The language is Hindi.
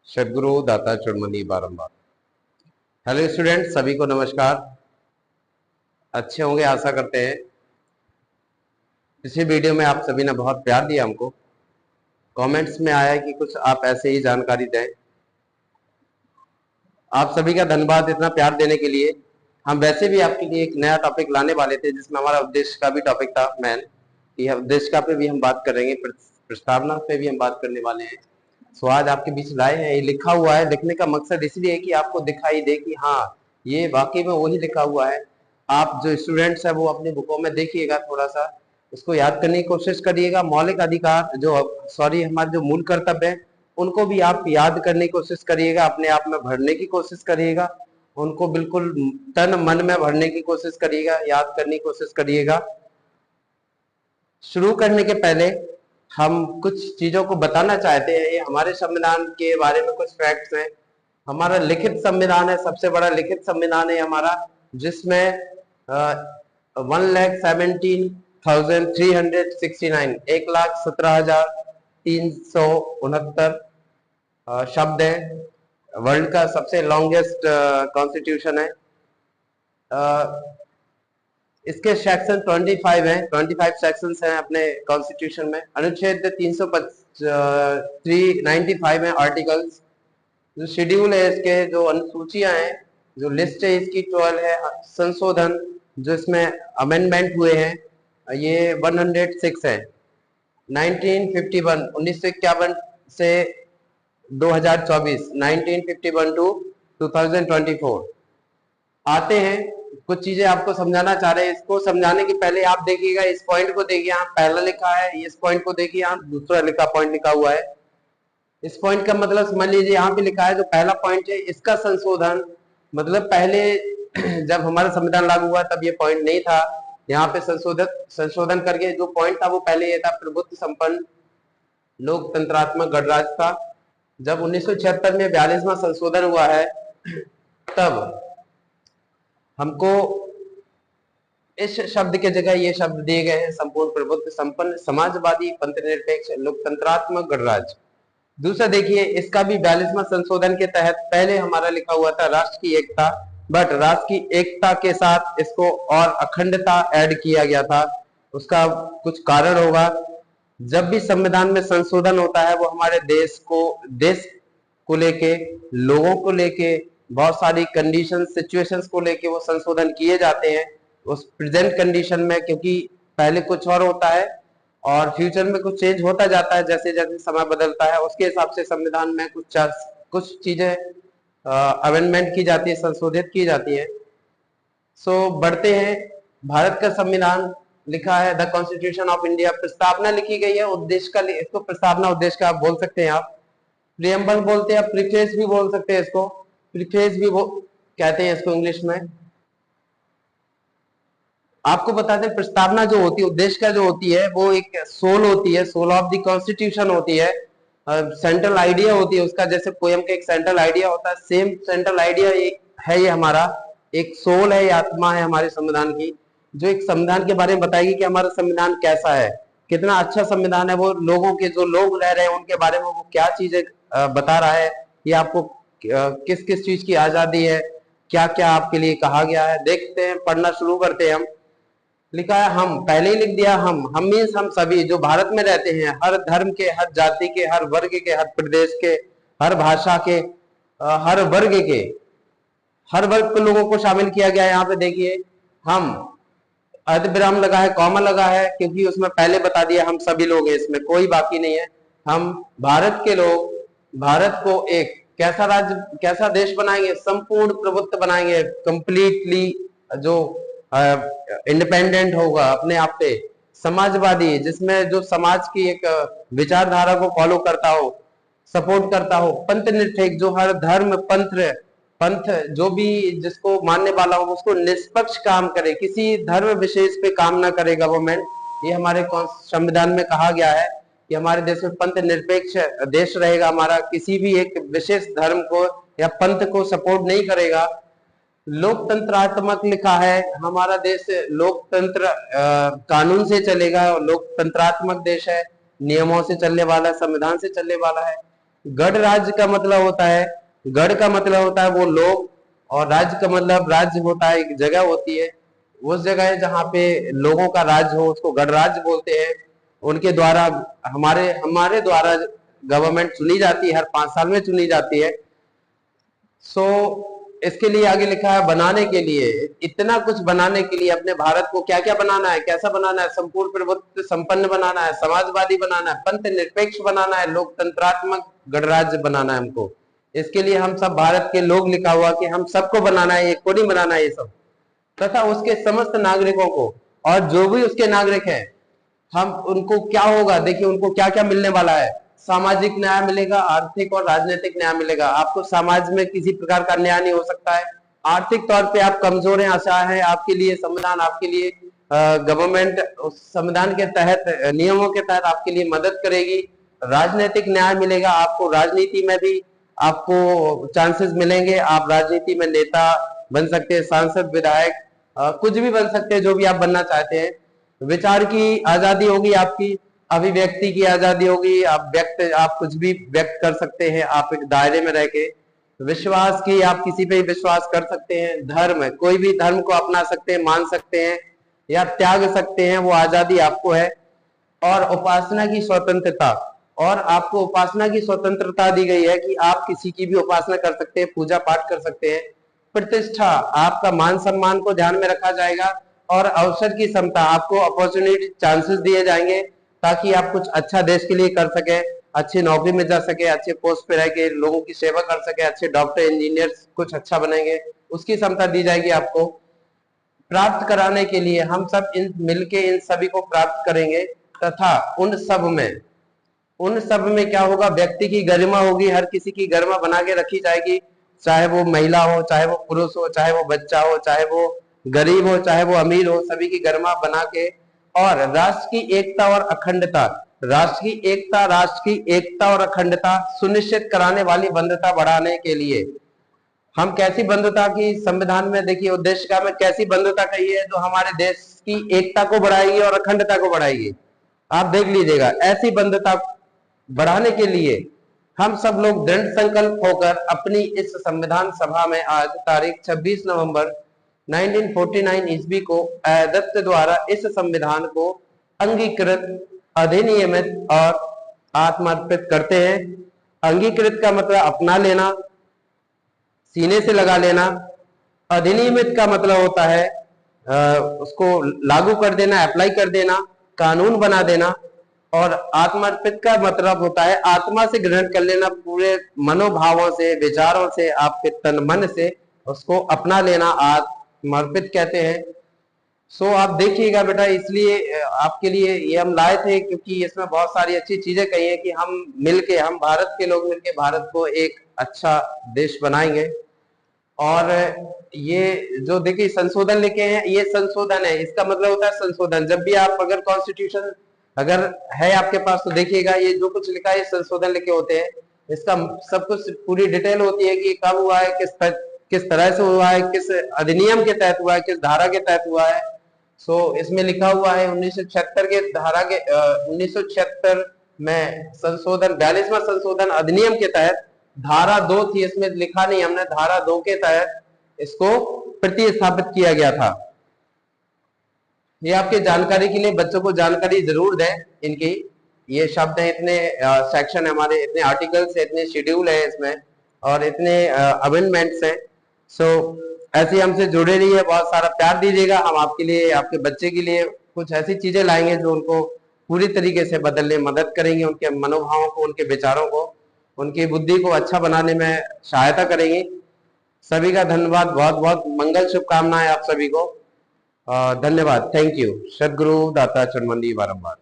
सदगुरु दाता चुड़मनी बारंबार। हेलो स्टूडेंट, सभी को नमस्कार। अच्छे होंगे आशा करते हैं। पिछले वीडियो में आप सभी ने बहुत प्यार दिया हमको। कमेंट्स में आया कि कुछ आप ऐसे ही जानकारी दें। आप सभी का धन्यवाद इतना प्यार देने के लिए। हम वैसे भी आपके लिए एक नया टॉपिक लाने वाले थे, जिसमें हमारा उद्देश्य का भी टॉपिक था मैन कि उद्देश्य का पे भी हम बात करेंगे, प्रस्तावना पे भी हम बात करने वाले हैं। सो आज आपके बीच लाए हैं। ये लिखा हुआ है, लिखने का मकसद इसलिए है कि आपको दिखाई दे कि हाँ, ये वाकई में वही लिखा हुआ है। आप जो स्टूडेंट्स हैं वो अपनी बुकों में देखिएगा, थोड़ा सा उसको याद करने की कोशिश करिएगा। मौलिक अधिकार हमारे जो मूल कर्तव्य है उनको भी आप याद करने की कोशिश करिएगा, अपने आप में भरने की कोशिश करिएगा, उनको बिल्कुल तन मन में भरने की कोशिश करिएगा, याद करने की कोशिश करिएगा। शुरू करने के पहले हम कुछ चीजों को बताना चाहते हैं। ये हमारे संविधान के बारे में कुछ फैक्ट्स हैं। हमारा लिखित संविधान है, सबसे बड़ा लिखित संविधान है हमारा, जिसमें 1,17,369 1,17,369 शब्द हैं। वर्ल्ड का सबसे लॉन्गेस्ट कॉन्स्टिट्यूशन है। इसके सेक्शन 25 हैं, 25 सेक्शंस हैं अपने कॉन्स्टिट्यूशन में। अनुच्छेद 395 है आर्टिकल्स। जो शेड्यूल है इसके, जो अनुसूचियां हैं, जो लिस्ट है इसकी 12 है। संशोधन जो इसमें अमेंडमेंट हुए हैं ये 106 है। 1951 से 2024, 1951 टू 2024 आते हैं। कुछ चीजें आपको समझाना चाह रहे हैं। इसको समझाने के पहले आप देखिएगा, इस पॉइंट को देखिए, यहाँ पहला लिखा है, इस पॉइंट को देखिए, यहाँ दूसरा पॉइंट लिखा हुआ है। इस पॉइंट का मतलब समझ लीजिए, यहाँ पे लिखा है जो पहला पॉइंट है इसका संशोधन, मतलब पहले जब हमारा संविधान लागू हुआ तब ये पॉइंट नहीं था। यहाँ पे संशोधन करके जो पॉइंट था वो पहले ये था, प्रभुत्व संपन्न लोकतंत्रात्मक गणराज्य था। जब 1976 में 42वां संशोधन हुआ है तब हमको इस शब्द के जगह ये शब्द दिए गए हैं, संपूर्ण प्रभुत्व संपन्न समाजवादी पंथनिरपेक्ष लोकतंत्रात्मक गणराज्य। दूसरा देखिए, इसका भी 42वां संशोधन के तहत पहले हमारा लिखा हुआ था राष्ट्र की एकता, बट राष्ट्र की एकता के साथ इसको और अखंडता ऐड किया गया था। उसका कुछ कारण होगा। जब भी संविधान में संशोधन होता है वो हमारे देश को लेके, लोगों को लेके, बहुत सारी कंडीशन सिचुएशंस को लेके वो संशोधन किए जाते हैं उस प्रेजेंट कंडीशन में, क्योंकि पहले कुछ और होता है और फ्यूचर में कुछ चेंज होता जाता है जैसे जैसे समय बदलता है। उसके हिसाब से संविधान में कुछ चीजें अमेंडमेंट की जाती है, संशोधित की जाती है। सो बढ़ते हैं। भारत का संविधान लिखा है द कॉन्स्टिट्यूशन ऑफ इंडिया। प्रस्तावना लिखी गई है, उद्देश्य का, इसको प्रस्तावना उद्देश्य का आप बोल सकते हैं। आप प्रियम्बल बोलते हैं, प्रीफेस भी बोल सकते हैं इसको, प्रीफेस भी कहते हैं इसको इंग्लिश में। आपको बताते हैं प्रस्तावना जो होती है, उद्देश्य का जो होती है, वो एक सोल होती है, सोल ऑफ द कॉन्स्टिट्यूशन होती है, सेंट्रल आइडिया होती है उसका। जैसे पोयम का एक सेंट्रल आइडिया होता है, सेम सेंट्रल आइडिया एक है, ये हमारा एक सोल है, ये आत्मा है हमारे संविधान की, जो एक संविधान के बारे में बताएगी कि हमारा संविधान कैसा है, कितना अच्छा संविधान है। वो लोगों के, जो लोग रह रहे हैं उनके बारे में वो क्या चीजें बता रहा है, ये आपको किस किस चीज की आजादी है, क्या क्या आपके लिए कहा गया है। देखते हैं, पढ़ना शुरू करते हैं हम। लिखा है हम, पहले ही लिख दिया, हम मीन्स हम सभी जो भारत में रहते हैं, हर धर्म के, हर जाति के, हर वर्ग के, हर प्रदेश के, हर भाषा के, हर वर्ग के, हर वर्ग के लोगों को शामिल किया गया है। यहाँ पे देखिए, हम अर्धविराम लगा है, कॉमा लगा है, क्योंकि उसमें पहले बता दिया हम सभी लोग हैं, इसमें कोई बाकी नहीं है। हम भारत के लोग भारत को एक कैसा राज्य, कैसा देश बनाएंगे, संपूर्ण प्रभुत्व बनाएंगे, कंप्लीटली जो इंडिपेंडेंट होगा अपने आप पे, समाजवादी, जिसमें जो समाज की एक विचारधारा को फॉलो करता हो, सपोर्ट करता हो, पंथ निरपेक्ष, जो हर धर्म पंथ जो भी जिसको मानने वाला हो उसको निष्पक्ष काम करे, किसी धर्म विशेष पे काम ना करे गवर्नमेंट। ये हमारे संविधान में कहा गया है कि हमारे देश में पंथ निरपेक्ष देश रहेगा हमारा, किसी भी एक विशेष धर्म को या पंथ को सपोर्ट नहीं करेगा। लोकतंत्रात्मक लिखा है, हमारा देश लोकतंत्र कानून से चलेगा, लोकतंत्रात्मक देश है, नियमों से चलने वाला, संविधान से चलने वाला है। गढ़ राज्य का मतलब होता है, गढ़ का मतलब होता है वो लोग, और राज्य का मतलब राज्य होता है, एक जगह होती है, उस जगह है जहाँ पे लोगों का राज्य हो उसको गढ़ राज्य बोलते हैं। उनके द्वारा हमारे हमारे द्वारा गवर्नमेंट चुनी जाती है, हर 5 साल में चुनी जाती है। सो इसके लिए आगे लिखा है बनाने के लिए, इतना कुछ बनाने के लिए अपने भारत को क्या क्या बनाना है, कैसा बनाना है, संपूर्ण प्रभुत्व संपन्न बनाना है, समाजवादी बनाना है, पंथ निरपेक्ष बनाना है, लोकतंत्रात्मक गणराज्य बनाना है हमको। इसके लिए हम सब भारत के लोग लिखा हुआ कि हम सबको बनाना है, एक को नहीं बनाना है ये सब, तथा उसके समस्त नागरिकों को, और जो भी उसके नागरिक हैं हम उनको क्या होगा, देखिए उनको क्या क्या मिलने वाला है। सामाजिक न्याय मिलेगा, आर्थिक और राजनीतिक न्याय मिलेगा। आपको समाज में किसी प्रकार का न्याय नहीं हो सकता है, आर्थिक तौर पे आप कमजोर हैं, असहाय हैं, आपके लिए संविधान, आपके लिए गवर्नमेंट संविधान के तहत, नियमों के तहत आपके लिए मदद करेगी। राजनीतिक न्याय मिलेगा, आपको राजनीति में भी आपको चांसेस मिलेंगे, आप राजनीति में नेता बन सकते हैं, सांसद, विधायक, कुछ भी बन सकते हैं, जो भी आप बनना चाहते हैं। विचार की आजादी होगी, आपकी अभिव्यक्ति की आजादी होगी, आप कुछ भी व्यक्त कर सकते हैं, आप एक दायरे में रह के। विश्वास की, आप किसी पे विश्वास कर सकते हैं। धर्म, कोई भी धर्म को अपना सकते हैं, मान सकते हैं या त्याग सकते हैं, वो आजादी आपको है। और उपासना की स्वतंत्रता, और आपको उपासना की स्वतंत्रता दी गई है कि आप किसी की भी उपासना कर सकते हैं, पूजा पाठ कर सकते हैं। प्रतिष्ठा, आपका मान सम्मान को ध्यान में रखा जाएगा। और अवसर की समता, आपको अपॉर्चुनिटी, चांसेस दिए जाएंगे ताकि आप कुछ अच्छा देश के लिए कर सके, अच्छी नौकरी में जा सके, अच्छे पोस्ट पे रह के लोगों की सेवा कर सके, अच्छे डॉक्टर, इंजीनियर, कुछ अच्छा बनेंगे, उसकी क्षमता दी जाएगी आपको। प्राप्त कराने के लिए हम सब मिलके इन सभी को प्राप्त करेंगे, तथा उन सब में क्या होगा, व्यक्ति की गरिमा होगी, हर किसी की गरिमा बना के रखी जाएगी, चाहे वो महिला हो, चाहे वो पुरुष हो, चाहे वो बच्चा हो, चाहे वो गरीब हो, चाहे वो अमीर हो, सभी की गरिमा बना के। और राष्ट्र की एकता और अखंडता, राष्ट्र की एकता और अखंडता सुनिश्चित कराने वाली बंधुता बढ़ाने के लिए हम कैसी बंधुता की, संविधान में देखिए उद्देशिका में कैसी बंधुता कही है, जो हमारे देश की एकता को बढ़ाएगी और अखंडता को बढ़ाएगी। आप देख लीजिएगा, ऐसी बंधुता बढ़ाने के लिए हम सब लोग दृढ़ संकल्प होकर अपनी इस संविधान सभा में आज तारीख 26 नवंबर 1949 ईस्वी को अध्यक्ष द्वारा इस संविधान को अंगीकृत, अधिनियमित और आत्मर्पित करते हैं। अंगीकृत का मतलब अपना लेना, सीने से लगा लेना। अधिनियमित का मतलब होता है उसको लागू कर देना, अप्लाई कर देना, कानून बना देना। और आत्मर्पित का मतलब होता है आत्मा से ग्रहण कर लेना, पूरे मनोभावों से, विचारों से, आपके तन मन से उसको अपना लेना, आत्मर्पित कहते हैं। सो आप देखिएगा बेटा, इसलिए आपके लिए ये हम लाए थे क्योंकि इसमें बहुत सारी अच्छी चीजें कही है कि हम मिलके, हम भारत के लोग मिलके भारत को एक अच्छा देश बनाएंगे। और ये जो देखिए संशोधन लिखे हैं, ये संशोधन है, इसका मतलब होता है संशोधन। जब भी आप अगर कॉन्स्टिट्यूशन अगर है आपके पास तो देखिएगा, ये जो कुछ लिखा है ये संशोधन लिखे होते हैं। इसका सब कुछ पूरी डिटेल होती है कि कब हुआ है, किस तरह से हुआ है, किस अधिनियम के तहत हुआ है, किस धारा के तहत हुआ है। सो इसमें लिखा हुआ है 1976 के धारा के 1976 में संशोधन, 42वां संशोधन अधिनियम के तहत धारा 2 थी, इसमें लिखा नहीं हमने, धारा 2 के तहत इसको प्रतिस्थापित किया गया था। ये आपके जानकारी के लिए, बच्चों को जानकारी जरूर दें इनकी। ये शब्द है, इतने सेक्शन है हमारे, इतने आर्टिकल्स है, इतने शेड्यूल है इसमें, और इतने अमेंडमेंट्स हैं। सो ऐसे हमसे जुड़े रहिए, बहुत सारा प्यार दीजिएगा। हम आपके लिए, आपके बच्चे के लिए कुछ ऐसी चीजें लाएंगे जो उनको पूरी तरीके से बदलने में मदद करेंगे, उनके मनोभावों को, उनके विचारों को, उनकी बुद्धि को अच्छा बनाने में सहायता करेंगी। सभी का धन्यवाद, बहुत बहुत मंगल शुभकामनाएं आप सभी को। धन्यवाद, थैंक यू। सदगुरु दाता चरणवंदी बारंबार।